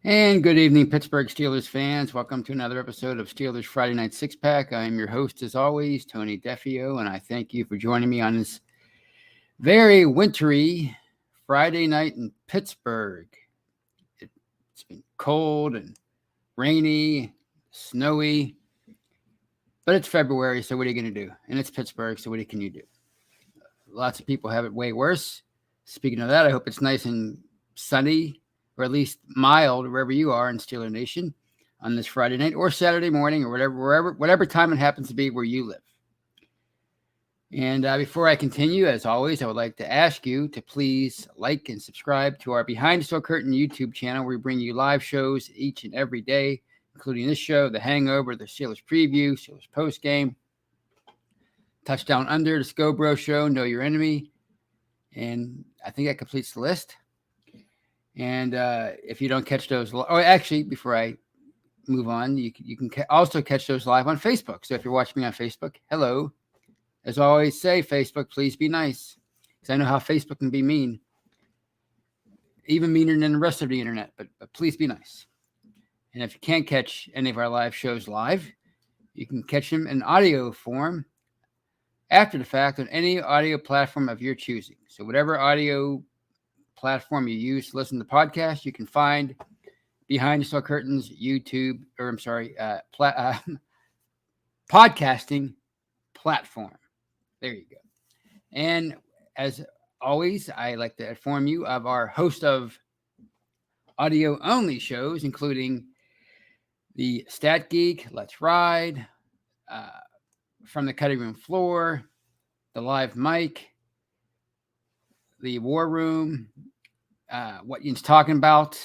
And good evening, Pittsburgh Steelers fans. Welcome to another episode of Steelers Friday Night Six Pack. I'm your host, as always, Tony Defio, and I thank you for joining me on this very wintry Friday night in Pittsburgh. It's been cold and rainy, snowy, but it's February, so what are you going to do? And it's Pittsburgh, so what can you do? Lots of people have it way worse. Speaking of that, I hope it's nice and sunny, or at least mild, wherever you are in Steeler Nation on this Friday night or Saturday morning or whatever time it happens to be where you live. And before I continue, as always, I would like to ask you to please like and subscribe to our Behind the Steel Curtain YouTube channel, where we bring you live shows each and every day, including this show, The Hangover, the Steelers Preview, Steelers Post Game, Touchdown Under, the Scobro Show, Know Your Enemy, and I think that completes the list. And if you don't catch those, actually, before I move on, you can also catch those live on Facebook. So if you're watching me on Facebook, hello. As I always say, Facebook, please be nice, because I know how Facebook can be mean, even meaner than the rest of the internet. But please be nice. And if you can't catch any of our live shows live, you can catch them in audio form after the fact on any audio platform of your choosing. So whatever audio platform you use to listen to the podcast, you can find Behind the Steel Curtains YouTube, podcasting platform. There you go. And as always, I like to inform you of our host of audio-only shows, including the Stat Geek, Let's Ride, From the Cutting Room Floor, the Live Mic, the War Room, What Yin's Talking About.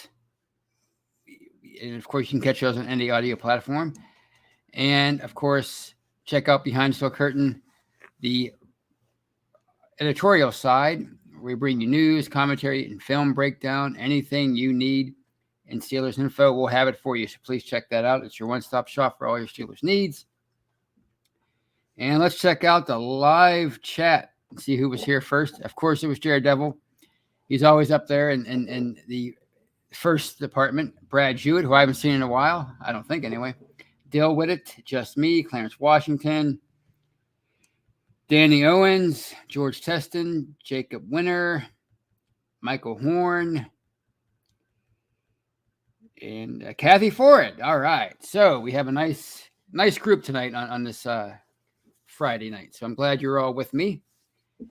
And, of course, you can catch those on any audio platform. And, of course, check out Behind the Steel Curtain, the editorial side. We bring you news, commentary, and film breakdown. Anything you need in Steelers info, we'll have it for you. So please check that out. It's your one-stop shop for all your Steelers needs. And let's check out the live chat and see who was here first. Of course, it was Jared Devil. He's always up there in the first department. Brad Jewett, who I haven't seen in a while. I don't think, anyway. Dale Whittet, Just Me, Clarence Washington, Danny Owens, George Teston, Jacob Winter, Michael Horn, and Kathy Ford. All right. So we have a nice group tonight on this Friday night. So I'm glad you're all with me.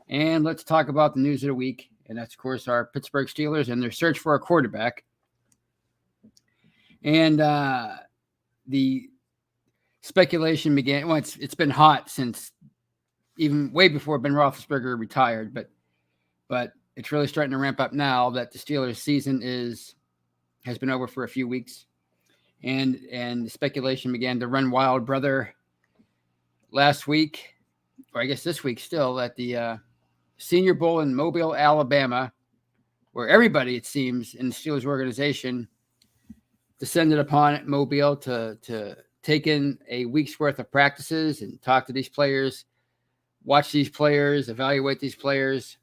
And let's talk about the news of the week. And that's, of course, our Pittsburgh Steelers and their search for a quarterback. And the speculation began. Well, it's been hot since even way before Ben Roethlisberger retired, but it's really starting to ramp up now that the Steelers season has been over for a few weeks. And the speculation began to run wild, brother, last week, or I guess this week still, at the Senior Bowl in Mobile, Alabama, where everybody, it seems, in the Steelers organization descended upon Mobile to take in a week's worth of practices and talk to these players, watch these players, evaluate these players.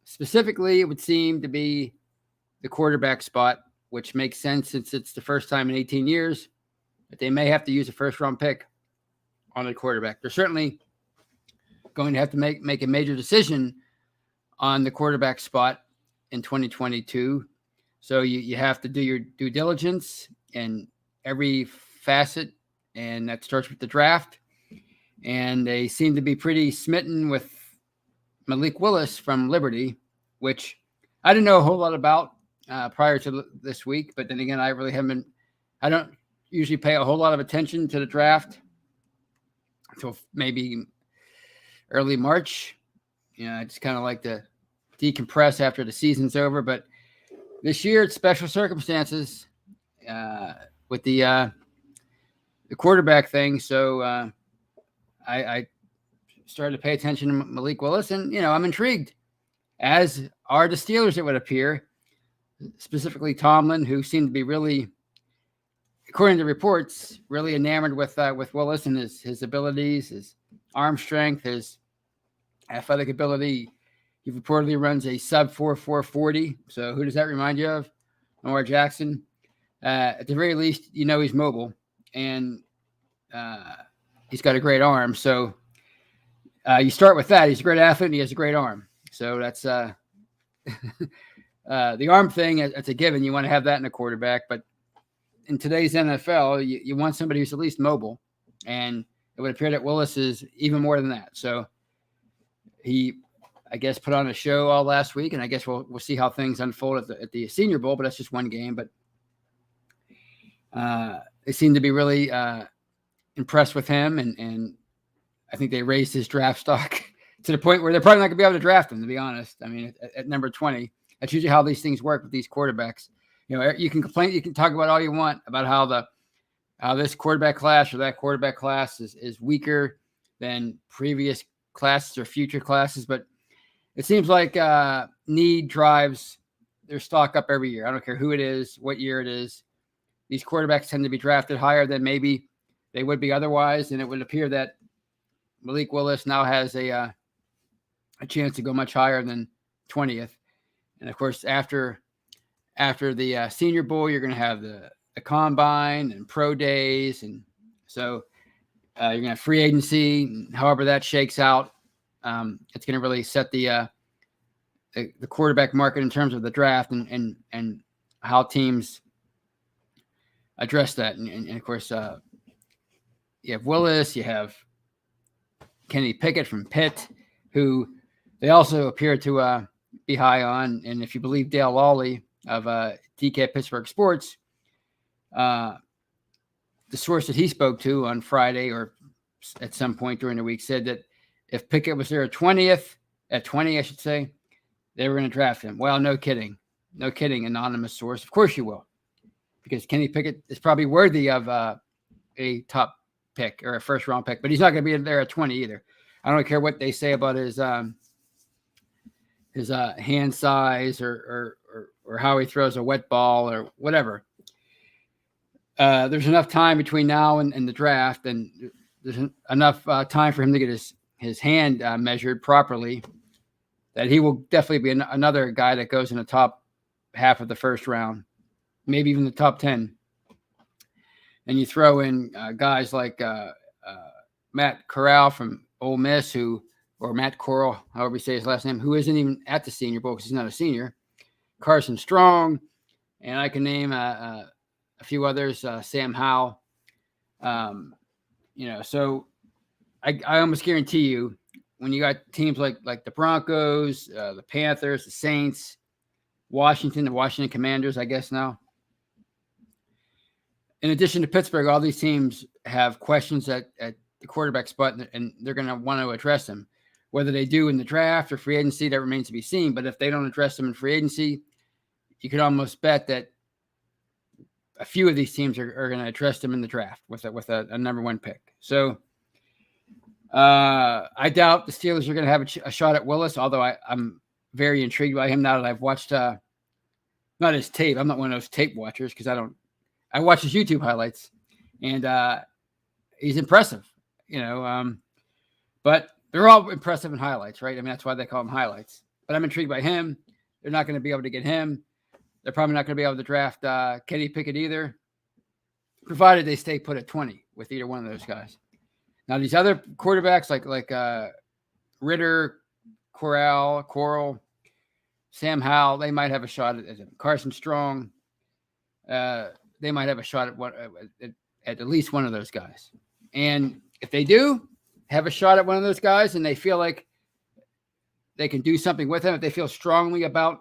Specifically, it would seem to be the quarterback spot, which makes sense since it's the first time in 18 years that they may have to use a first-round pick on a quarterback. They're certainly going to have to make a major decision on the quarterback spot in 2022. So you have to do your due diligence in every facet, and that starts with the draft. And they seem to be pretty smitten with Malik Willis from Liberty, which I didn't know a whole lot about prior to this week. But then again, I don't usually pay a whole lot of attention to the draft until maybe early March. I just kind of like to decompress after the season's over. But this year, it's special circumstances with the quarterback thing. So I started to pay attention to Malik Willis, and I'm intrigued, as are the Steelers, it would appear, specifically Tomlin, who seemed to be really, according to reports, really enamored with Willis and his abilities, his arm strength, his athletic ability. He reportedly runs a sub 4.40. So who does that remind you of? Lamar Jackson. At the very least, he's mobile, and he's got a great arm. So you start with that. He's a great athlete, and he has a great arm. So that's the arm thing. It's a given. You want to have that in a quarterback, but in today's NFL, you want somebody who's at least mobile, and it would appear that Willis is even more than that. So he, I guess, put on a show all last week, and I guess we'll see how things unfold at the Senior Bowl. But that's just one game. But they seem to be really impressed with him, and I think they raised his draft stock to the point where they're probably not going to be able to draft him, to be honest. I mean, at number 20, that's usually how these things work with these quarterbacks. You can complain, you can talk about all you want about how this quarterback class or that quarterback class is weaker than previous classes or future classes, but it seems like need drives their stock up every year. I don't care who it is, what year it is. These quarterbacks tend to be drafted higher than maybe they would be otherwise, and it would appear that Malik Willis now has a chance to go much higher than 20th. And of course, after the Senior Bowl, you're going to have the combine and pro days, and so you're going to have free agency. And however that shakes out, it's going to really set the quarterback market in terms of the draft and how teams address that. And of course, you have Willis, you have Kenny Pickett from Pitt, who they also appear to be high on. And if you believe Dale Lawley of DK Pittsburgh Sports, the source that he spoke to on Friday or at some point during the week said that if Pickett was there at 20, I should say, they were going to draft him. Well, no kidding. No kidding, anonymous source. Of course you will, because Kenny Pickett is probably worthy of a top pick or a first-round pick, but he's not going to be there at 20 either. I don't care what they say about his hand size or how he throws a wet ball or whatever. There's enough time between now and the draft, and there's enough time for him to get his hand measured properly, that he will definitely be another guy that goes in the top half of the first round, maybe even the top 10. And you throw in guys like Matt Corral from Ole Miss, or Matt Corral, however you say his last name, who isn't even at the Senior Bowl because he's not a senior. Carson Strong, and I can name a few others, Sam Howell. So I almost guarantee you, when you got teams like the Broncos, the Panthers, the Saints, the Washington Commanders, I guess now. In addition to Pittsburgh, all these teams have questions at the quarterback spot, and they're going to want to address them. Whether they do in the draft or free agency, that remains to be seen. But if they don't address them in free agency, you could almost bet that a few of these teams are going to address them in the draft with a number one pick. So I doubt the Steelers are going to have a shot at Willis, although I'm very intrigued by him now that I've watched not his tape. I'm not one of those tape watchers because I watch his YouTube highlights, and he's impressive, but they're all impressive in highlights, right? I mean, that's why they call them highlights. But I'm intrigued by him. They're not going to be able to get him. They're probably not going to be able to draft Kenny Pickett either, provided they stay put at 20 with either one of those guys. Now, these other quarterbacks like Ritter, Corral, Sam Howell, they might have a shot at him. Carson Strong, they might have a shot at least one of those guys. And if they do have a shot at one of those guys and they feel like they can do something with him, if they feel strongly about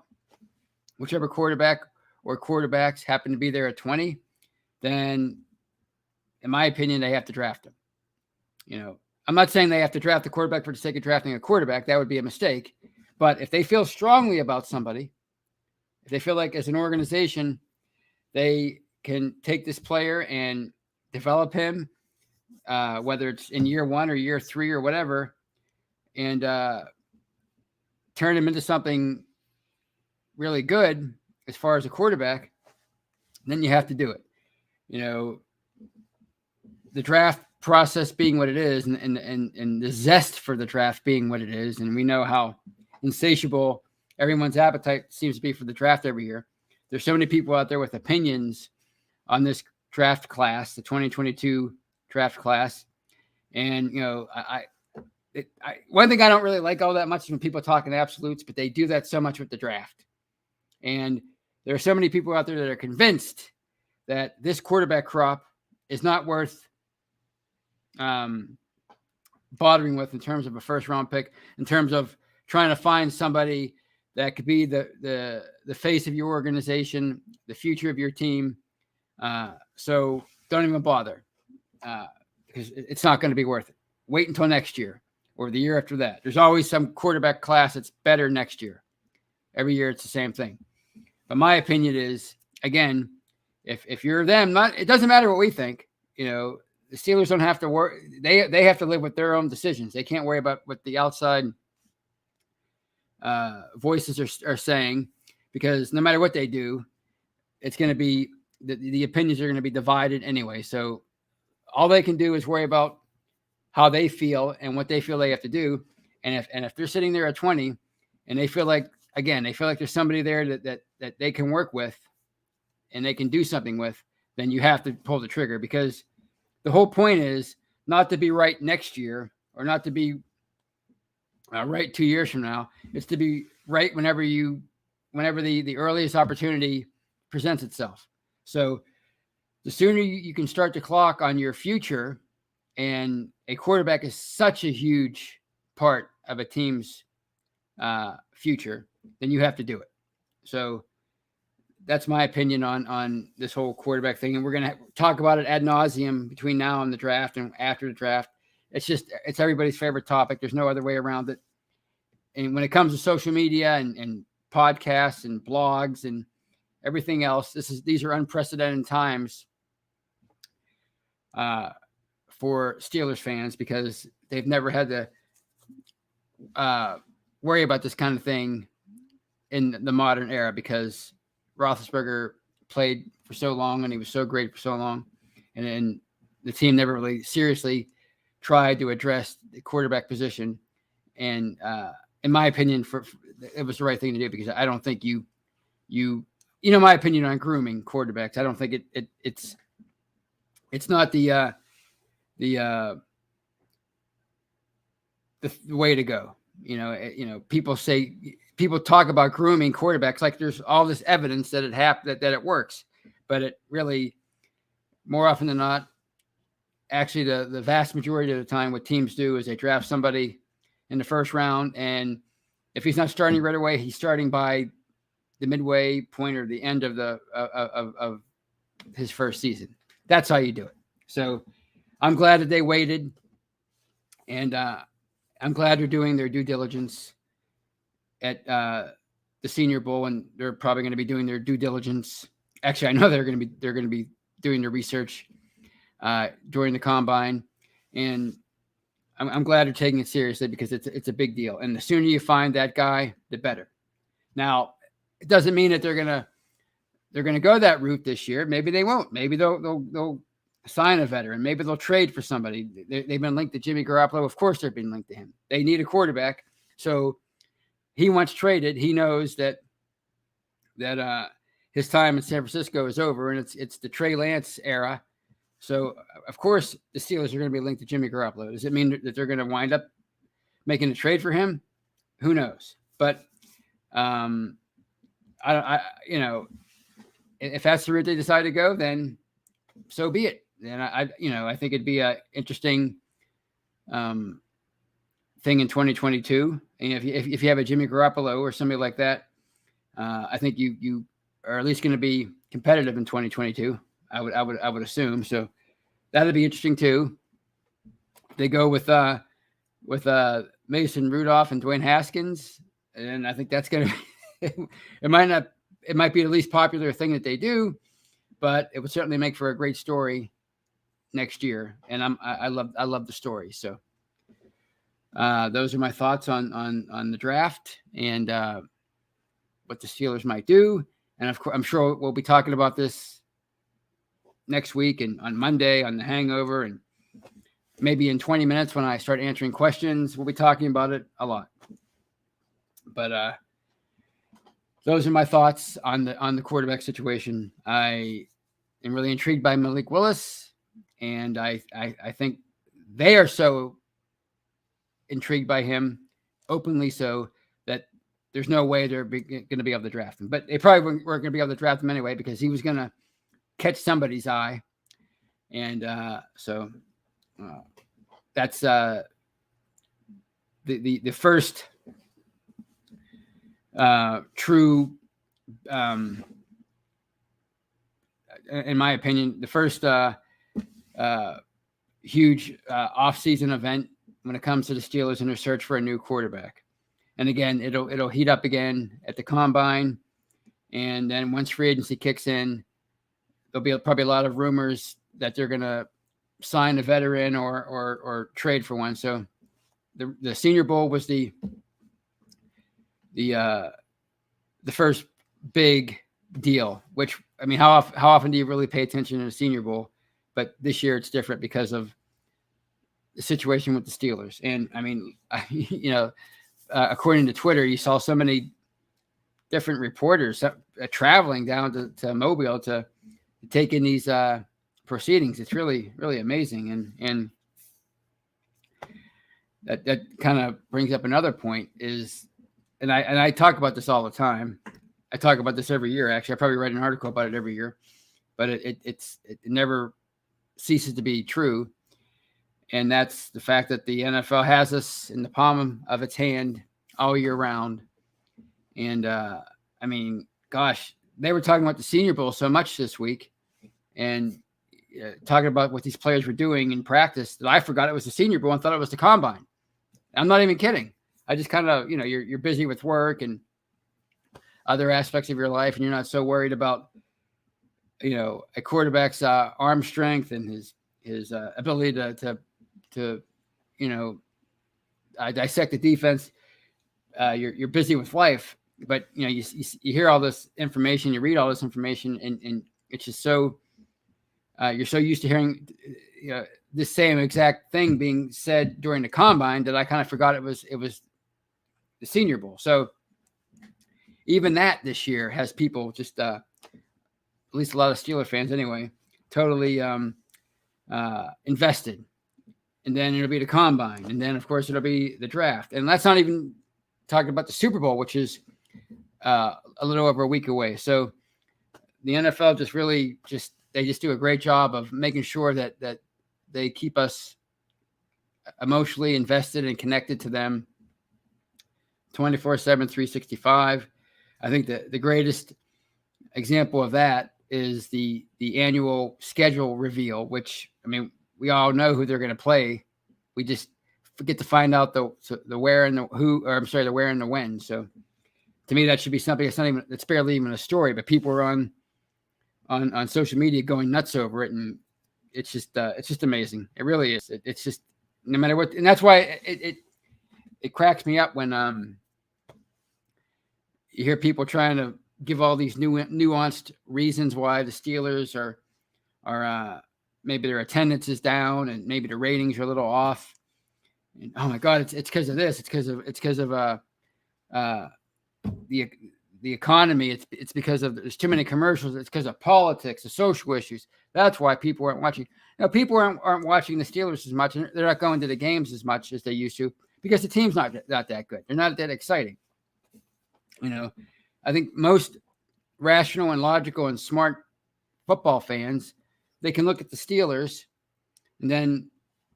whichever quarterback or quarterbacks happen to be there at 20, then in my opinion, they have to draft him. I'm not saying they have to draft the quarterback for the sake of drafting a quarterback. That would be a mistake. But if they feel strongly about somebody, if they feel like as an organization, they can take this player and develop him, whether it's in year 1 or year 3 or whatever, and turn him into something really good as far as a quarterback, then you have to do it. The draft process being what it is, and the zest for the draft being what it is, and we know how insatiable everyone's appetite seems to be for the draft every year. There's so many people out there with opinions on this draft class, the 2022 draft class. And, one thing I don't really like all that much is when people talk in absolutes, but they do that so much with the draft. And there are so many people out there that are convinced that this quarterback crop is not worth bothering with in terms of a first round pick, in terms of trying to find somebody that could be the face of your organization, the future of your team. So don't even bother because it's not going to be worth it. Wait until next year or the year after that. There's always some quarterback class that's better next year. Every year it's the same thing. But my opinion is, again, if you're them, it doesn't matter what we think. The Steelers don't have to worry. They have to live with their own decisions. They can't worry about what the outside voices are saying, because no matter what they do, it's going to be the opinions are going to be divided anyway. So all they can do is worry about how they feel and what they feel they have to do. And if they're sitting there at 20 and they feel like there's somebody there that they can work with and they can do something with, then you have to pull the trigger, because the whole point is not to be right next year or not to be right 2 years from now. It's to be right whenever the earliest opportunity presents itself. So the sooner you can start the clock on your future, and a quarterback is such a huge part of a team's future, then you have to do it. So that's my opinion on this whole quarterback thing. And we're going to talk about it ad nauseum between now and the draft and after the draft. It's everybody's favorite topic. There's no other way around it. And when it comes to social media and podcasts and blogs and everything else, these are unprecedented times for Steelers fans, because they've never had to worry about this kind of thing in the modern era, because Roethlisberger played for so long and he was so great for so long, and then the team never really seriously tried to address the quarterback position. And in my opinion, it was the right thing to do, because I don't think you know my opinion on grooming quarterbacks. I don't think it's not the way to go. People talk about grooming quarterbacks like there's all this evidence that that it works, but it really, more often than not, actually the vast majority of the time, what teams do is they draft somebody in the first round, and if he's not starting right away, he's starting by the midway point or the end of of his first season. That's how you do it. So I'm glad that they waited, and I'm glad they're doing their due diligence at the Senior Bowl, and they're probably going to be doing their due diligence. Actually, I know they're going to be doing their research during the combine, and I'm glad they're taking it seriously, because it's a big deal. And the sooner you find that guy, the better. Now, it doesn't mean that they're gonna go that route this year. Maybe they won't. Maybe they'll sign a veteran. Maybe they'll trade for somebody. They've been linked to Jimmy Garoppolo. Of course, they're being linked to him. They need a quarterback, so he wants traded. He knows that his time in San Francisco is over, and it's the Trey Lance era. So, of course, the Steelers are going to be linked to Jimmy Garoppolo. Does it mean that they're going to wind up making a trade for him? Who knows? But if that's the route they decide to go, then so be it. And I think it'd be a interesting thing in 2022. And if you have a Jimmy Garoppolo or somebody like that, I think you are at least going to be competitive in 2022. I would assume. So that'd be interesting too. They go with Mason Rudolph and Dwayne Haskins, and I think that's gonna be, it might be the least popular thing that they do, but it would certainly make for a great story next year. And I love the story. So those are my thoughts on the draft and what the Steelers might do. And of course, I'm sure we'll be talking about this next week and on Monday on the Hangover, and maybe in 20 minutes when I start answering questions, we'll be talking about it a lot. But those are my thoughts on the quarterback situation. I am really intrigued by Malik Willis, and I think they are so intrigued by him, openly so, that there's no way they're going to be able to draft him. But they probably weren't going to be able to draft him anyway because he was going to catch somebody's eye, and so that's the first true, in my opinion, the first huge off-season event when it comes to the Steelers in their search for a new quarterback. And again, it'll heat up again at the combine, and then once free agency kicks in, there'll be probably a lot of rumors that they're going to sign a veteran or trade for one. So the Senior Bowl was the first big deal, which, I mean, how often do you really pay attention to the Senior Bowl? But this year it's different because of the situation with the Steelers. And I mean, according to Twitter, you saw so many different reporters traveling down to Mobile to take in these proceedings. It's really, really amazing. And that kind of brings up another point is, and I talk about this all the time. I talk about this every year. Actually, I probably write an article about it every year, but it never ceases to be true. And that's the fact that the NFL has us in the palm of its hand all year round. And I mean, gosh, they were talking about the Senior Bowl so much this week, and talking about what these players were doing in practice, that I forgot it was the Senior Bowl and thought it was the combine. I'm not even kidding. I just kind of, you're busy with work and other aspects of your life, and you're not so worried about, a quarterback's arm strength and his ability to dissect the defense. You're busy with life, but you hear all this information, you read all this information, and it's just so you're so used to hearing the same exact thing being said during the combine that I kind of forgot it was the Senior Bowl. So even that this year has people just at least a lot of Steeler fans anyway, totally invested. And then it'll be the combine, and then of course it'll be the draft, and that's not even talking about the Super Bowl, which is a little over a week away. So the NFL they just do a great job of making sure that they keep us emotionally invested and connected to them 24/7, 365. I think the greatest example of that is the annual schedule reveal, which, I mean, we all know who they're going to play. We just forget to find out the where and the who, or I'm sorry, the where and the when. So to me, that should be something it's barely even a story, but people are on social media going nuts over it. And it's just amazing. It really is. It's just, no matter what. And that's why it cracks me up when, you hear people trying to give all these nuanced reasons why the Steelers are maybe their attendance is down and maybe the ratings are a little off. And, oh my God, it's because of this. It's because of the economy. It's because of there's too many commercials. It's because of politics, the social issues. That's why people aren't watching. People aren't watching the Steelers as much, and they're not going to the games as much as they used to because the team's not that good. They're not that exciting. I think most rational and logical and smart football fans, they can look at the Steelers and then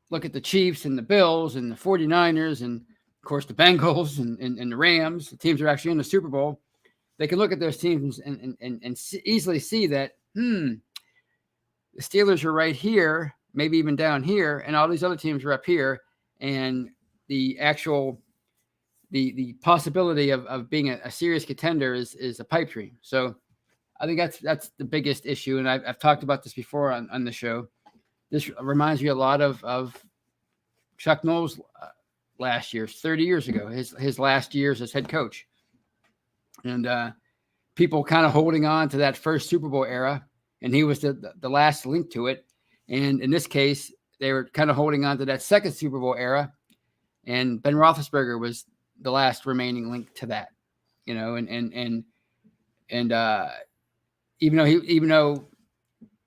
look at the Chiefs and the Bills and the 49ers and, of course, the Bengals and the Rams, the teams that are actually in the Super Bowl. They can look at those teams and easily see that, the Steelers are right here, maybe even down here, and all these other teams are up here, and the actual the possibility of being a serious contender is a pipe dream. So I think that's the biggest issue. And I've talked about this before on the show. This reminds me a lot of Chuck Noll's last year, 30 years ago, his last years as head coach. And people kind of holding on to that first Super Bowl era, and he was the last link to it. And in this case, they were kind of holding on to that second Super Bowl era, and Ben Roethlisberger was the last remaining link to that, and even though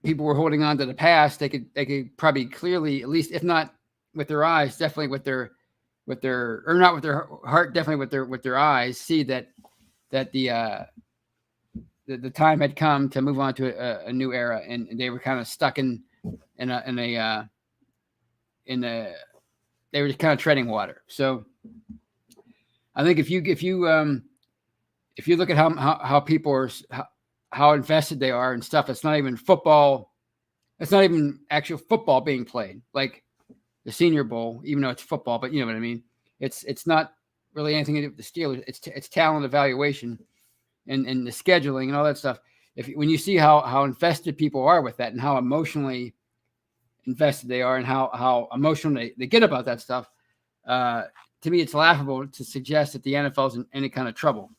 people were holding on to the past, they could probably clearly, at least if not with their eyes, definitely with their or not with their heart, definitely with their eyes, see that the time had come to move on to a new era, and they were kind of stuck in they were just kind of treading water. So I think if you look at how people are, how invested they are in stuff, it's not even football. It's not even actual football being played, like the Senior Bowl, even though it's football, but you know what I mean? It's not really anything to do with the Steelers. It's talent evaluation and the scheduling and all that stuff. When you see how invested people are with that and how emotionally invested they are and how emotional they get about that stuff, to me, it's laughable to suggest that the NFL is in any kind of trouble.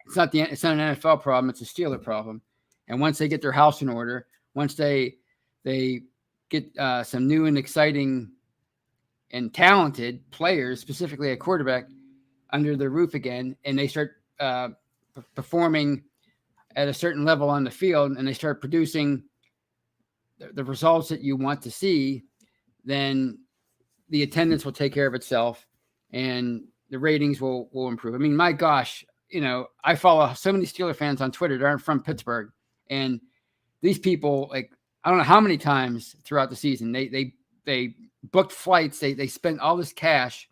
It's not an NFL problem. It's a Steeler problem. And once they get their house in order, once they get some new and exciting and talented players, specifically a quarterback, under the roof again, and they start performing at a certain level on the field, and they start producing the results that you want to see, then the attendance will take care of itself, and the ratings will improve. I mean, my gosh, I follow so many Steeler fans on Twitter that aren't from Pittsburgh, and these people, like, I don't know how many times throughout the season they booked flights, they spent all this cash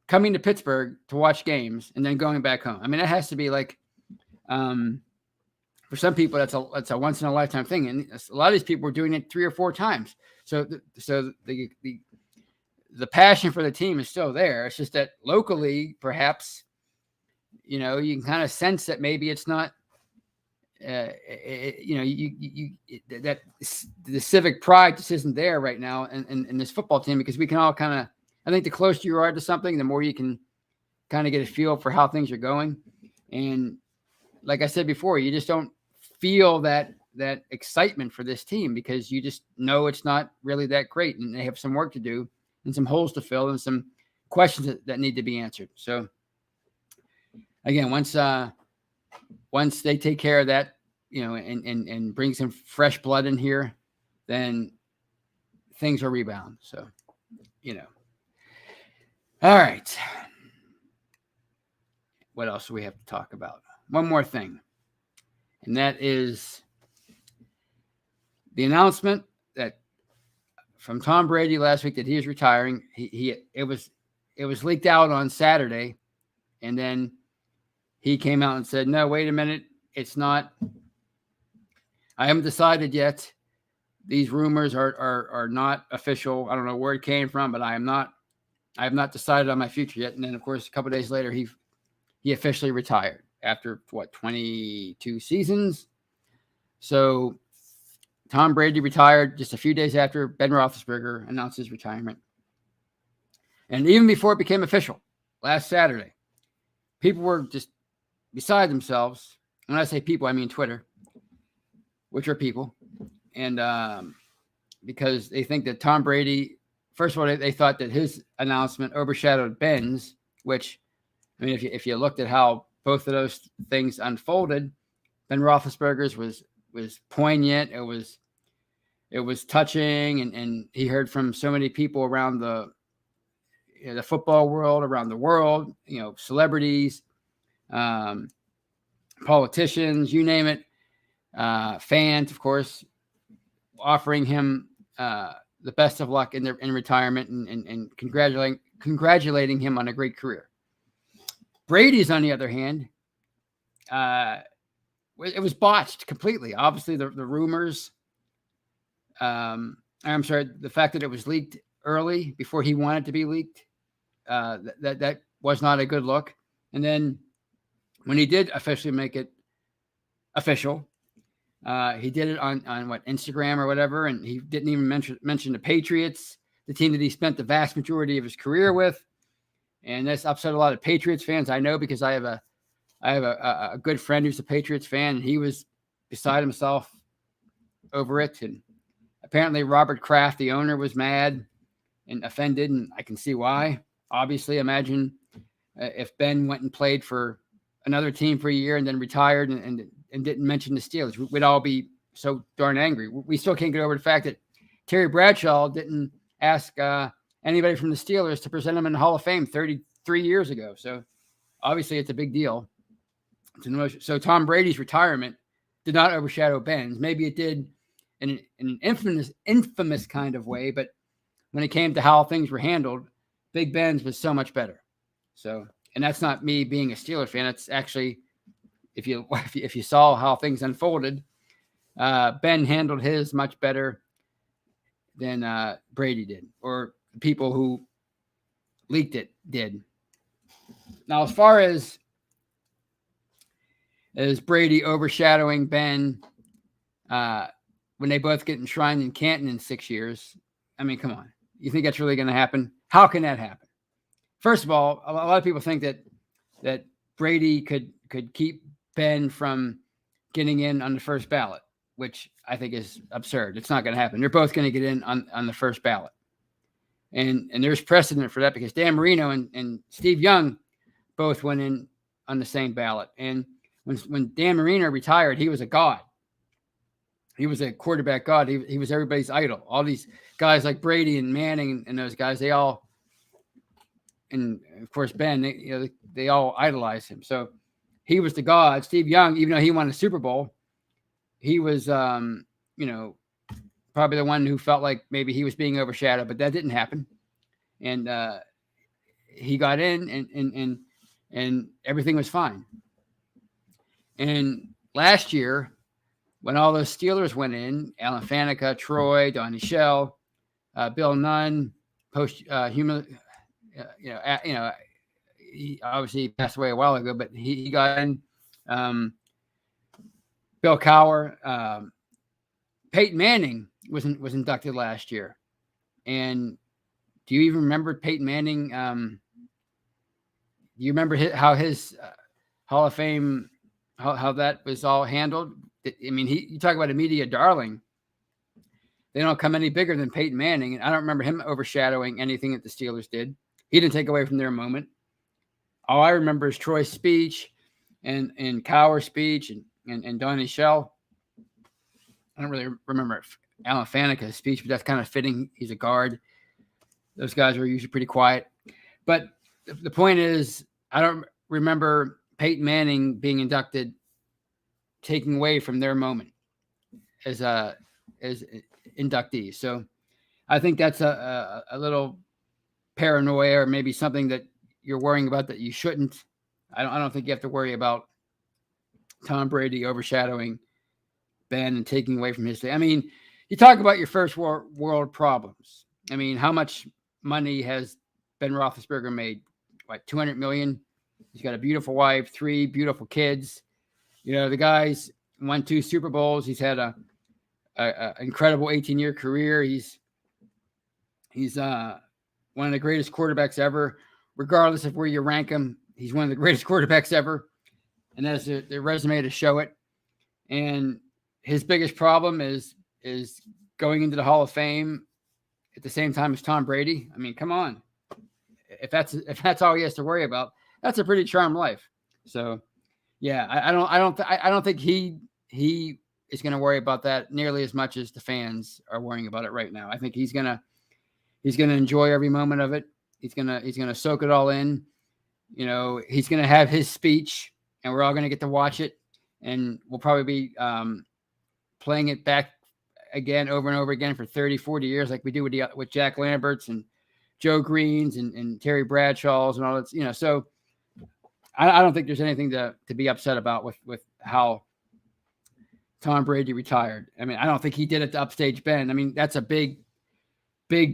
coming to Pittsburgh to watch games and then going back home. I mean, that has to be like, for some people, that's a once in a lifetime thing, and a lot of these people were doing it 3 or 4 times. So the passion for the team is still there. It's just that locally, perhaps, you can kind of sense that maybe it's not. That the civic pride just isn't there right now in this football team, because we can all kind of, I think the closer you are to something, the more you can kind of get a feel for how things are going. And like I said before, you just don't feel that excitement for this team because you just know it's not really that great, and they have some work to do and some holes to fill and some questions that need to be answered. So again, once they take care of that, and bring some fresh blood in here, then things will rebound. So, all right. What else do we have to talk about? One more thing, and that is the announcement that from Tom Brady last week that he is retiring. It was leaked out on Saturday, and then he came out and said, "No, wait a minute, it's not. I haven't decided yet. These rumors are not official. I don't know where it came from, but I have not decided on my future yet." And then, of course, a couple of days later, he officially retired after 22 seasons. So Tom Brady retired just a few days after Ben Roethlisberger announced his retirement. And even before it became official last Saturday, people were just beside themselves. When I say people, I mean Twitter, which are people. And because they think that Tom Brady, first of all, they thought that his announcement overshadowed Ben's, which, I mean, if you looked at how both of those things unfolded, Ben Roethlisberger's was poignant. It was touching, and he heard from so many people around the football world, around the world, celebrities, politicians, you name it, fans, of course, offering him the best of luck in retirement and congratulating him on a great career. Brady's, on the other hand, it was botched completely. Obviously, the rumors. I'm sorry, the fact that it was leaked early before he wanted to be leaked. That was not a good look. And then when he did officially make it official, he did it on Instagram or whatever, and he didn't even mention the Patriots, the team that he spent the vast majority of his career with. And this upset a lot of Patriots fans, I know, because I have a good friend who's a Patriots fan, and he was beside himself over it. And apparently Robert Kraft, the owner, was mad and offended, and I can see why. Obviously, imagine if Ben went and played for another team for a year and then retired and didn't mention the Steelers. We'd all be so darn angry. We still can't get over the fact that Terry Bradshaw didn't ask anybody from the Steelers to present him in the Hall of Fame 33 years ago. So obviously it's a big deal. So Tom Brady's retirement did not overshadow Ben's. Maybe it did in an infamous kind of way, but when it came to how things were handled, Big Ben's was so much better. So, and that's not me being a Steelers fan. It's actually, if you saw how things unfolded, Ben handled his much better than Brady did, or people who leaked it did. Now, as far as Brady overshadowing Ben when they both get enshrined in Canton in 6 years, I mean, come on. You think that's really going to happen? How can that happen? First of all, a lot of people think that Brady could keep Ben from getting in on the first ballot, which I think is absurd. It's not going to happen. They're both going to get in on the first ballot. And there's precedent for that because Dan Marino and Steve Young both went in on the same ballot. And when Dan Marino retired, he was a god. He was a quarterback god. He was everybody's idol. All these guys like Brady and Manning and those guys, they all, and of course Ben, they all idolized him. So he was the god. Steve Young, even though he won a Super Bowl, he was, probably the one who felt like maybe he was being overshadowed, but that didn't happen. And he got in, and everything was fine. And last year, when all those Steelers went in, Alan Faneca, Troy, Donnie Shell, Bill Nunn, he obviously passed away a while ago, but he got in. Bill Cowher, Peyton Manning was inducted last year, and do you even remember Peyton Manning? Do you remember how his Hall of Fame, how that was all handled? I mean, you talk about a media darling. They don't come any bigger than Peyton Manning. And I don't remember him overshadowing anything that the Steelers did. He didn't take away from their moment. All I remember is Troy's speech and Cowher's speech and Donnie Shell. I don't really remember Alan Faneca's speech, but that's kind of fitting. He's a guard. Those guys are usually pretty quiet. But the point is, I don't remember Peyton Manning being inducted taking away from their moment as inductees. So I think that's a little paranoia, or maybe something that you're worrying about that you shouldn't. I don't think you have to worry about Tom Brady overshadowing Ben and taking away from his thing. I mean, you talk about your first world problems. I mean, how much money has Ben Roethlisberger made? What, $200 million? He's got a beautiful wife, 3 beautiful kids. The guy's won 2 Super Bowls. He's had a incredible 18-year career. He's one of the greatest quarterbacks ever, regardless of where you rank him. He's one of the greatest quarterbacks ever, and that's the resume to show it. And his biggest problem is going into the Hall of Fame at the same time as Tom Brady. I mean, come on. If that's all he has to worry about, that's a pretty charmed life. So, yeah, I don't think he is going to worry about that nearly as much as the fans are worrying about it right now. I think he's gonna enjoy every moment of it. He's gonna soak it all in. He's gonna have his speech, and we're all gonna get to watch it, and we'll probably be playing it back again over and over again for 30, 40 years, like we do with Jack Lambert's and Joe Green's and Terry Bradshaw's and all that. So I don't think there's anything to be upset about with how Tom Brady retired. I mean, I don't think he did it to upstage Ben. I mean, that's a big,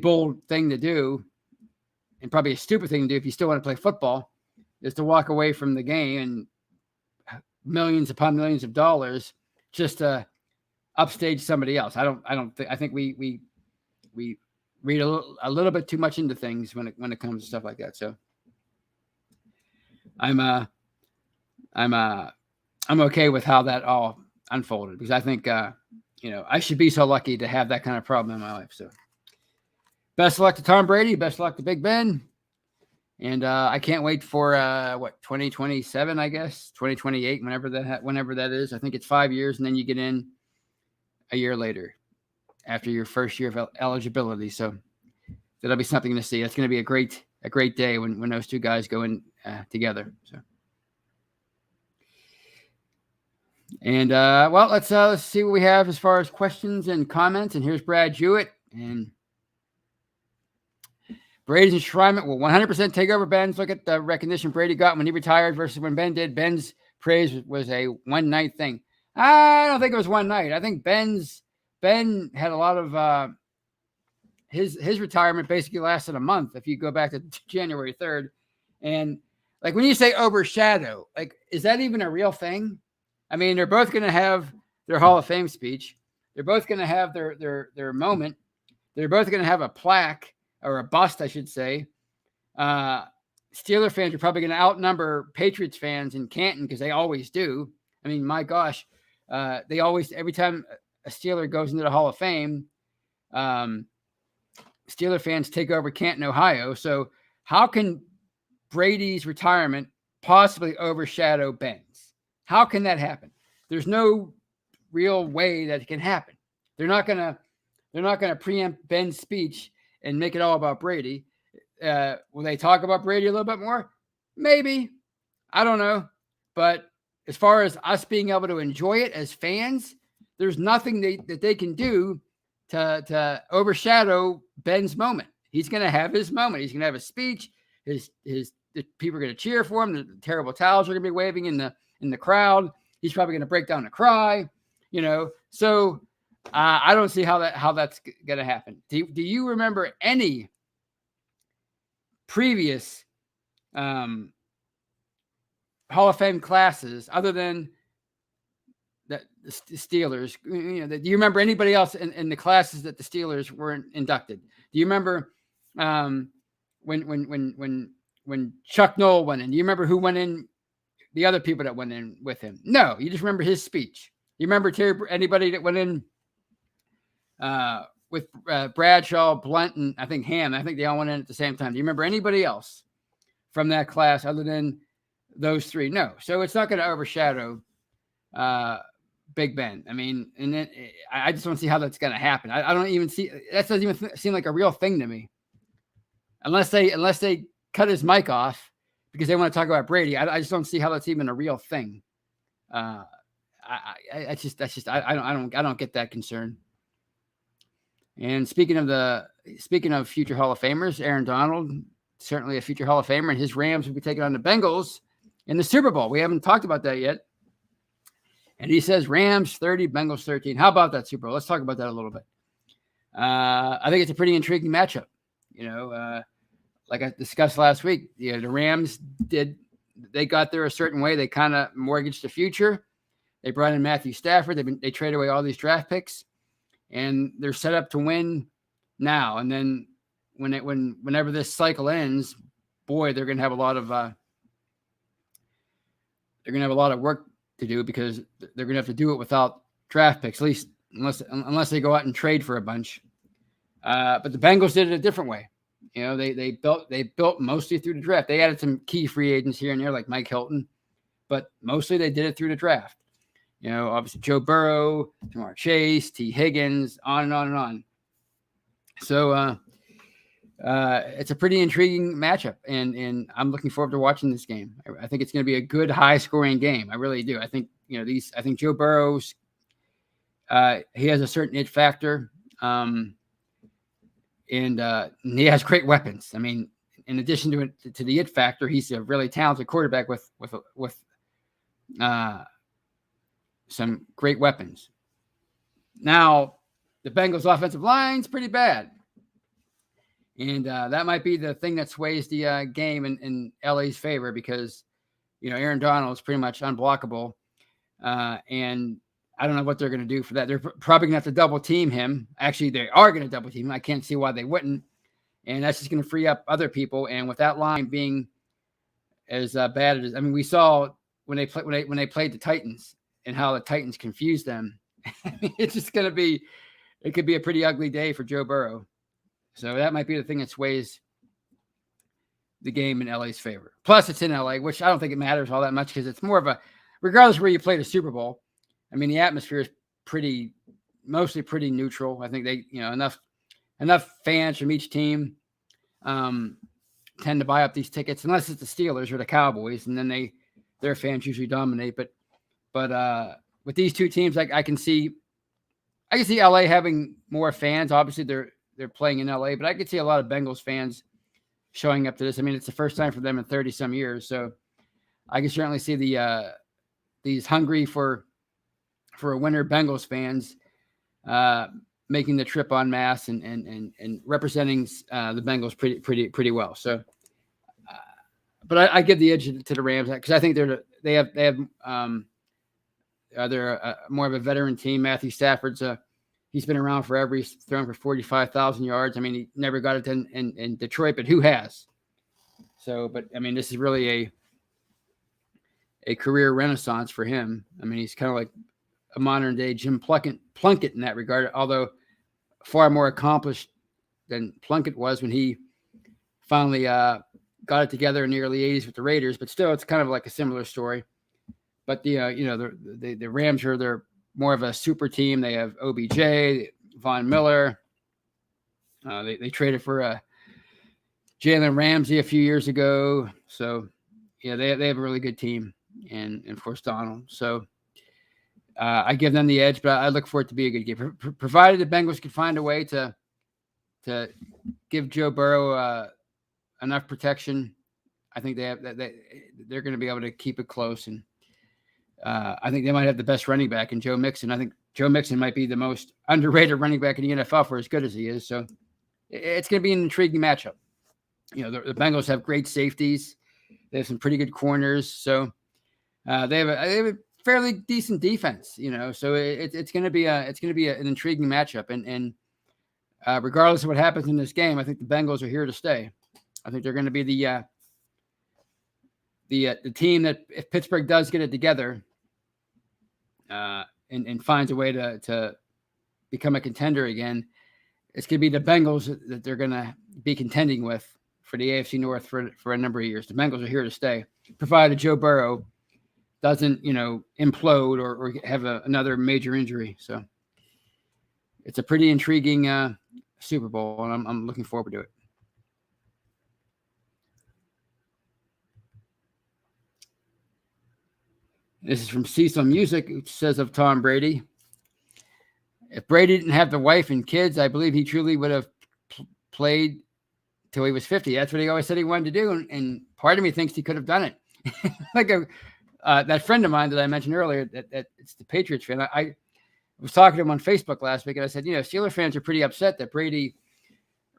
bold thing to do, and probably a stupid thing to do if you still want to play football, is to walk away from the game and millions upon millions of dollars just to upstage somebody else. I think we read a little bit too much into things when it comes to stuff like that. So I'm okay with how that all unfolded, because I think I should be so lucky to have that kind of problem in my life. So best of luck to Tom Brady, best of luck to Big Ben, and I can't wait for 2027, I guess 2028, whenever that is. I think it's 5 years, and then you get in a year later after your first year of eligibility. So that'll be something to see. It's going to be a great day when those two guys go in together. So, and well, let's see what we have as far as questions and comments. And here's Brad Jewett. And Brady's enshrinement will 100% take over Ben's. Look at the recognition Brady got when he retired versus when Ben did. Ben's praise was a one-night thing. I don't think it was one night. I think Ben had a lot of his retirement basically lasted a month. If you go back to January 3rd, and like when you say overshadow, like is that even a real thing? I mean, they're both going to have their Hall of Fame speech. They're both going to have their moment. They're both going to have a plaque or a bust, I should say. Steeler fans are probably going to outnumber Patriots fans in Canton because they always do. I mean, my gosh, they always, every time a Steeler goes into the Hall of Fame, Steeler fans take over Canton, Ohio. So how can Brady's retirement possibly overshadow Ben's? How can that happen? There's no real way that it can happen. They're not gonna preempt Ben's speech and make it all about Brady. Will they talk about Brady a little bit more? Maybe. I don't know. But as far as us being able to enjoy it as fans, there's nothing that they can do to overshadow Ben's moment. He's going to have his moment. He's going to have a speech. The people are going to cheer for him. The terrible towels are going to be waving in the crowd. He's probably going to break down and cry. So I don't see how that's going to happen. Do you remember any previous Hall of Fame classes other than the Steelers? Do you remember anybody else in the classes that the Steelers weren't inducted? Do you remember when Chuck Noll went in? Do you remember who went in? The other people that went in with him? No, you just remember his speech. You remember anybody that went in with Bradshaw, Blunt, and I think Ham? I think they all went in at the same time. Do you remember anybody else from that class other than those three? No. So it's not going to overshadow Big Ben. I mean, and then I just don't see how that's going to happen. I don't even see that. Doesn't even seem like a real thing to me, unless they cut his mic off because they want to talk about Brady. I just don't see how that's even a real thing. I don't get that concern. And speaking of future Hall of Famers, Aaron Donald, certainly a future Hall of Famer, and his Rams will be taking on the Bengals in the Super Bowl. We haven't talked about that yet. And he says Rams 30, Bengals 13. How about that Super Bowl? Let's talk about that a little bit. I think it's a pretty intriguing matchup. Like I discussed last week, the Rams they got there a certain way. They kind of mortgaged the future. They brought in Matthew Stafford. They traded away all these draft picks, and they're set up to win now. And then whenever this cycle ends, boy, they're going to have a lot of work to do because they're going to have to do it without draft picks, at least unless they go out and trade for a bunch. But the Bengals did it a different way. They built mostly through the draft. They added some key free agents here and there, like Mike Hilton, but mostly they did it through the draft. Obviously Joe Burrow, Jamar Chase, T. Higgins, on and on and on. So it's a pretty intriguing matchup, and I'm looking forward to watching this game. I think it's going to be a good, high-scoring game. I really do. I think I think Joe Burrow's he has a certain it factor. And he has great weapons. I mean, in addition to the it factor, he's a really talented quarterback with some great weapons. Now, the Bengals' offensive line's pretty bad, and that might be the thing that sways the game in LA's favor because Aaron Donald is pretty much unblockable, and I don't know what they're going to do for that. They're probably going to have to double team him. Actually, they are going to double team him. I can't see why they wouldn't. And that's just going to free up other people. And with that line being as bad as, I mean, we saw when they played the Titans and how the Titans confused them. It's just going to be, it could be a pretty ugly day for Joe Burrow. So that might be the thing that sways the game in LA's favor. Plus it's in LA, which I don't think it matters all that much because it's more of a, regardless of where you play the Super Bowl, I mean, the atmosphere is pretty mostly pretty neutral. I think they, enough fans from each team tend to buy up these tickets, unless it's the Steelers or the Cowboys, and then their fans usually dominate. But with these two teams, I can see LA having more fans. Obviously, they're playing in LA, but I could see a lot of Bengals fans showing up to this. I mean, it's the first time for them in 30 some years, so I can certainly see these hungry for a winner Bengals fans making the trip en masse and representing the Bengals pretty well. So, but I give the edge to the Rams because I think they're more of a veteran team. Matthew Stafford's he's been around forever. He's thrown for 45,000 yards. I mean, he never got it in Detroit, but who has? So, but I mean, this is really a career renaissance for him. I mean, he's kind of like a modern day Jim Plunkett in that regard, although far more accomplished than Plunkett was when he finally got it together in the early 80s with the Raiders. But still, it's kind of like a similar story. But the Rams they're more of a super team. They have OBJ, Von Miller. They traded for Jalen Ramsey a few years ago. So yeah, they have a really good team, and of course Donald. So I give them the edge, but I look for it to be a good game, provided the Bengals can find a way to give Joe Burrow enough protection. I think they're going to be able to keep it close, and I think they might have the best running back in Joe Mixon. I think Joe Mixon might be the most underrated running back in the NFL for as good as he is. So it's going to be an intriguing matchup. The Bengals have great safeties. They have some pretty good corners. So they have a fairly decent defense. So it's going to be an intriguing matchup. And regardless of what happens in this game, I think the Bengals are here to stay. I think they're going to be the team that, if Pittsburgh does get it together and finds a way to become a contender again, it's going to be the Bengals that they're going to be contending with for the AFC North for a number of years. The Bengals are here to stay, provided Joe Burrow doesn't, implode or have another major injury. So it's a pretty intriguing Super Bowl, and I'm looking forward to it. This is from Cecil Music, which says of Tom Brady, if Brady didn't have the wife and kids, I believe he truly would have played till he was 50. That's what he always said he wanted to do. And part of me thinks he could have done it. Like that friend of mine that I mentioned earlier, that it's the Patriots fan. I was talking to him on Facebook last week, and I said, Steelers fans are pretty upset that Brady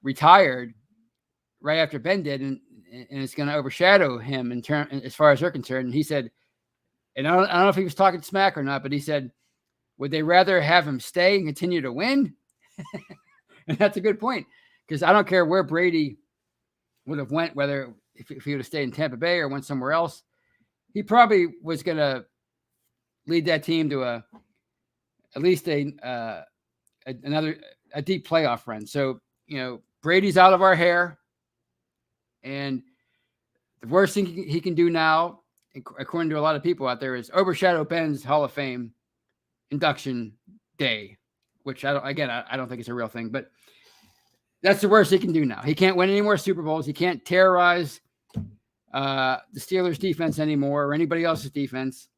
retired right after Ben did, and it's going to overshadow him as far as they're concerned. And he said, and I don't know if he was talking smack or not, but he said, would they rather have him stay and continue to win? And that's a good point, because I don't care where Brady would have went, whether if he would have stayed in Tampa Bay or went somewhere else, he probably was going to lead that team to at least a deep playoff run. So, Brady's out of our hair, and the worst thing he can do now, according to a lot of people out there, is overshadow Ben's Hall of Fame induction day, which I don't think it's a real thing, but that's the worst he can do now. He can't win any more Super Bowls. He can't terrorize the Steelers defense anymore, or anybody else's defense.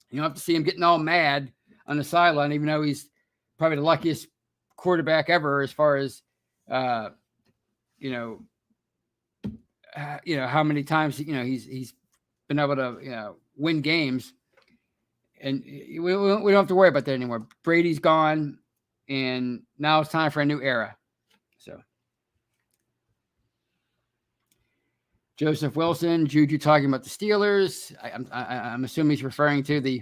You don't have to see him getting all mad on the sideline, even though he's probably the luckiest quarterback ever as far as, how many times, he's been able to, win games. And we don't have to worry about that anymore. Brady's gone, and now it's time for a new era. So, Joseph Wilson, Juju talking about the Steelers. I'm assuming he's referring to the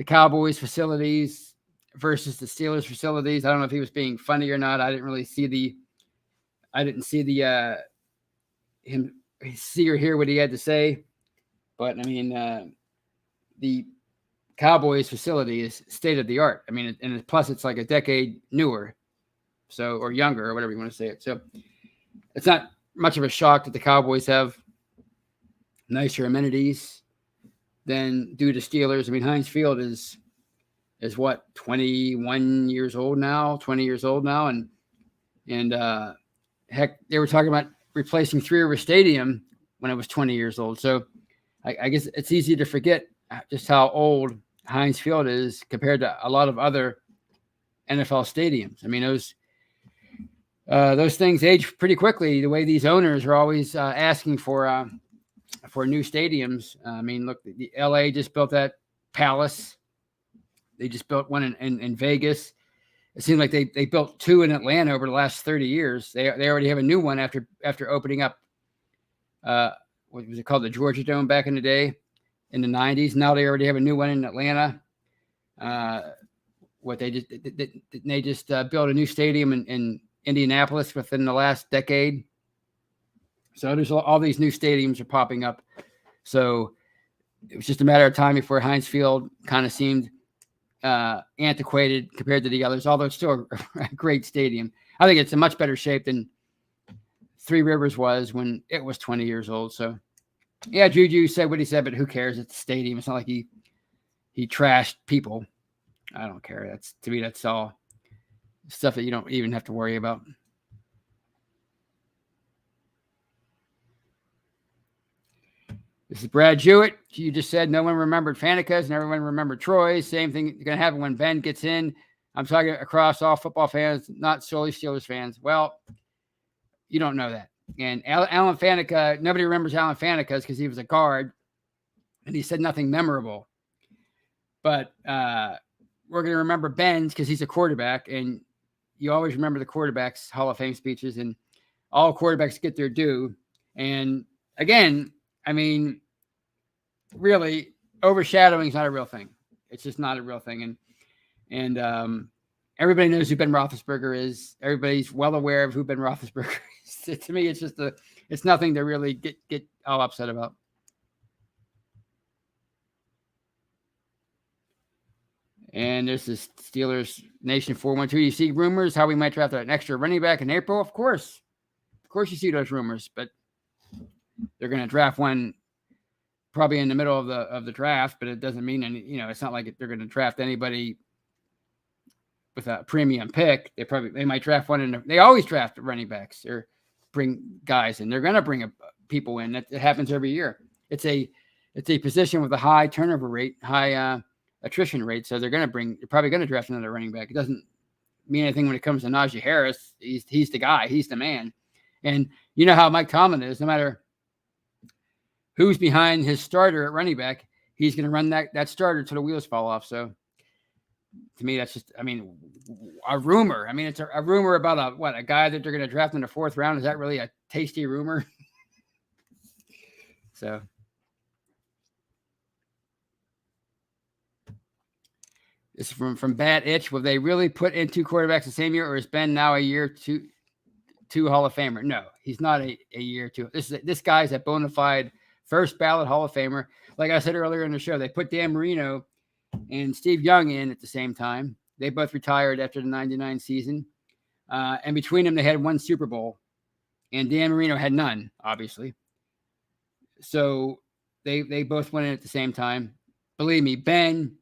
Cowboys facilities versus the Steelers facilities. I don't know if he was being funny or not. I didn't see him see or hear what he had to say. But I mean, the Cowboys facility is state of the art. I mean, and plus it's like a decade newer, so, or younger, or whatever you want to say it. So it's not much of a shock that the Cowboys have nicer amenities than do the Steelers. I mean, Heinz Field is is what, 21 years old now, 20 years old now, and heck, they were talking about replacing Three River Stadium when it was 20 years old. So I guess it's easy to forget just how old Heinz Field is compared to a lot of other NFL stadiums. I mean, those things age pretty quickly. The way these owners are always asking for new stadiums. I mean, look, the LA just built that Palace. They just built one in Vegas. It seems like they built two in Atlanta over the last 30 years. They already have a new one after opening up. What was it called? The Georgia Dome back in the day, in the 90s. Now they already have a new one in Atlanta. They just built a new stadium in Indianapolis within the last decade. So there's all these new stadiums are popping up. So it was just a matter of time before Heinz Field kind of seemed antiquated compared to the others, although it's still a great stadium. I think it's in much better shape than Three Rivers was when it was 20 years old. So, yeah, Juju said what he said, but who cares? It's a stadium. It's not like he trashed people. I don't care. To me, that's all stuff that you don't even have to worry about. This is Brad Jewett. You just said no one remembered Fanica's and everyone remembered Troy's. Same thing is going to happen when Ben gets in. I'm talking across all football fans, not solely Steelers fans. Well, you don't know that. And Alan Faneca, nobody remembers Alan Faneca's because he was a guard and he said nothing memorable. But we're going to remember Ben's because he's a quarterback, and you always remember the quarterback's Hall of Fame speeches, and all quarterbacks get their due. And again, I mean, really, overshadowing is not a real thing. It's just not a real thing. And everybody knows who Ben Roethlisberger is. Everybody's well aware of who Ben Roethlisberger is. To me, it's just it's nothing to really get all upset about. And there's this Steelers Nation 412. You see rumors how we might draft an extra running back in April? Of course you see those rumors, but they're going to draft one probably in the middle of the draft, but it doesn't mean any, it's not like they're going to draft anybody with a premium pick. They might draft one they always draft running backs or bring guys in. They're going to bring people in. It happens every year. It's a position with a high turnover rate, high attrition rate. So they're probably going to draft another running back. It doesn't mean anything when it comes to Najee Harris. He's the guy. He's the man. And you know how Mike Tomlin is. No matter who's behind his starter at running back, he's going to run that starter till the wheels fall off. So to me, that's just, a rumor. It's a rumor about a guy that they're going to draft in the fourth round. Is that really a tasty rumor? So. This is from Bad Itch. Will they really put in two quarterbacks the same year, or is Ben now a year two Hall of Famer? No, he's not a year two. This guy's a bona fide first ballot Hall of Famer. Like I said earlier in the show, they put Dan Marino and Steve Young in at the same time. They both retired after the 99 season. And between them, they had one Super Bowl. And Dan Marino had none, obviously. So they both went in at the same time. Believe me, Ben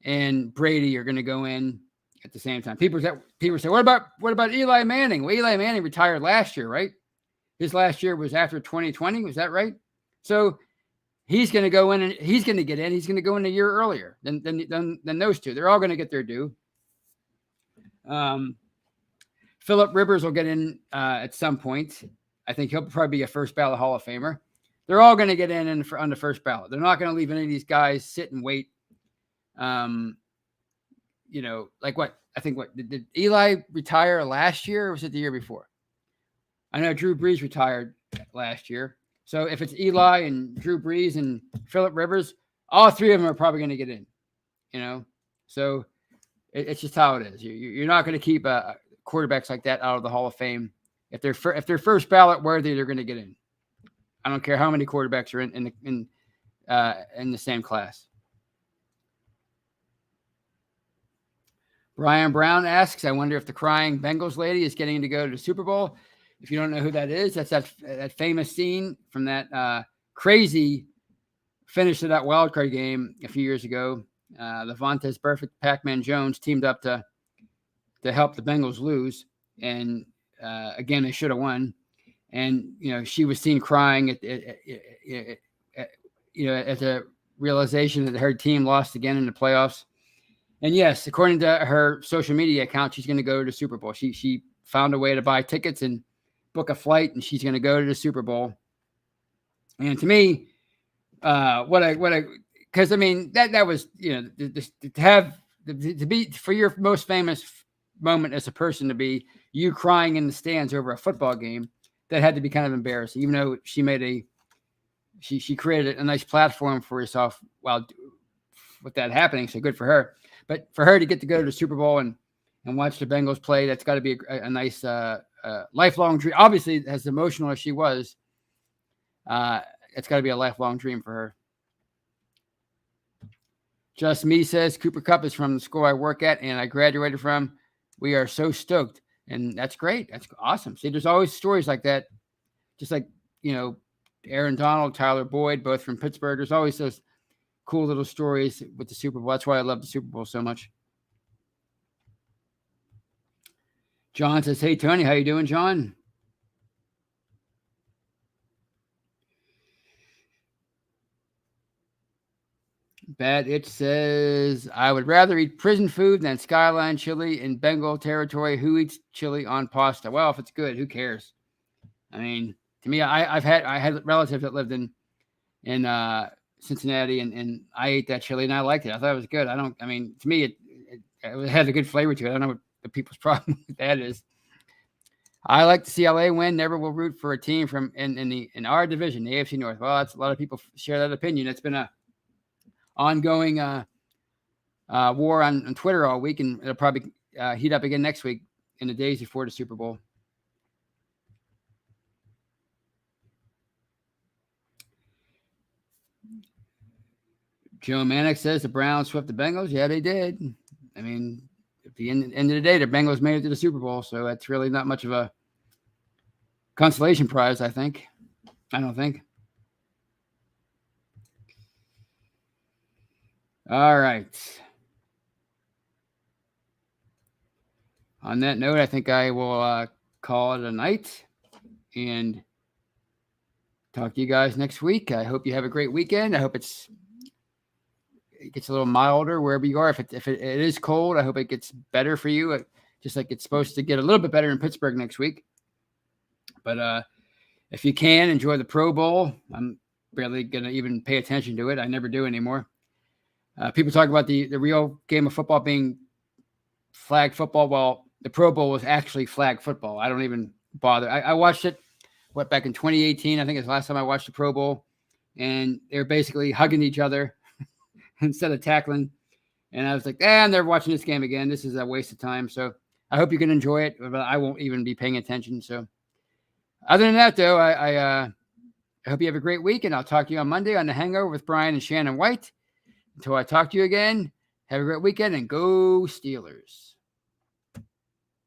and Brady are going to go in at the same time. People say, what about Eli Manning? Well, Eli Manning retired last year, right? His last year was after 2020. Was that right? So he's going to go in and he's going to get in. He's going to go in a year earlier than those two. They're all going to get their due. Phillip Rivers will get in at some point. I think he'll probably be a first ballot Hall of Famer. They're all going to get in on the first ballot. They're not going to leave any of these guys sit and wait. Like what? I think did Eli retire last year or was it the year before? I know Drew Brees retired last year. So if it's Eli and Drew Brees and Phillip Rivers, all three of them are probably going to get in, So it's just how it is. You're not going to keep quarterbacks like that out of the Hall of Fame. If they're first ballot worthy, they're going to get in. I don't care how many quarterbacks are in the same class. Brian Brown asks, I wonder if the crying Bengals lady is getting to go to the Super Bowl. If you don't know who that is, that's that famous scene from that crazy finish to that wild card game a few years ago Levonta's Perfect Pac-Man Jones teamed up to help the Bengals lose. And again, they should have won. And, she was seen crying at the realization that her team lost again in the playoffs. And yes, according to her social media account, she's going to go to the Super Bowl. She found a way to buy tickets and book a flight, and she's going to go to the Super Bowl. And to me, because I mean that was to be for your most famous moment as a person to be you crying in the stands over a football game, that had to be kind of embarrassing. Even though she created a nice platform for herself while with that happening, so good for her. But for her to get to go to the Super Bowl and watch the Bengals play, that's got to be a nice lifelong dream. Obviously, as emotional as she was, it's got to be a lifelong dream for her. Just Me says, Cooper Cupp is from the school I work at and I graduated from. We are so stoked. And that's great. That's awesome. See, there's always stories like that. Just like, Aaron Donald, Tyler Boyd, both from Pittsburgh. There's always those cool little stories with the Super Bowl. That's why I love the Super Bowl so much. John says, hey, Tony, how you doing, John? Bad Itch says, I would rather eat prison food than Skyline chili in Bengal territory. Who eats chili on pasta? Well, if it's good, who cares? I mean, to me, I had relatives that lived in Cincinnati, and I ate that chili and I liked it. I thought it was good. To me, it has a good flavor to it. I don't know what the people's problem with that is. I like to see LA win. Never will root for a team from in our division, the AFC North. Well, that's a lot of people share that opinion. It's been a ongoing war on Twitter all week, and it'll probably heat up again next week in the days before the Super Bowl. Joe Manick says the Browns swept the Bengals. Yeah, they did. I mean, at the end of the day, the Bengals made it to the Super Bowl, so that's really not much of a consolation prize, I think. I don't think. All right. On that note, I think I will call it a night and talk to you guys next week. I hope you have a great weekend. I hope it gets a little milder wherever you are. If it is cold, I hope it gets better for you, just like it's supposed to get a little bit better in Pittsburgh next week. But if you can, enjoy the Pro Bowl. I'm barely going to even pay attention to it. I never do anymore. People talk about the real game of football being flag football. Well, the Pro Bowl was actually flag football. I don't even bother. I watched it, back in 2018. I think it's the last time I watched the Pro Bowl. And they were basically hugging each other instead of tackling. And I was like, I'm never watching this game again. This is a waste of time. So I hope you can enjoy it, but I won't even be paying attention. So other than that, though, I hope you have a great week, and I'll talk to you on Monday on The Hangover with Brian and Shannon White. Until I talk to you again, have a great weekend and go Steelers.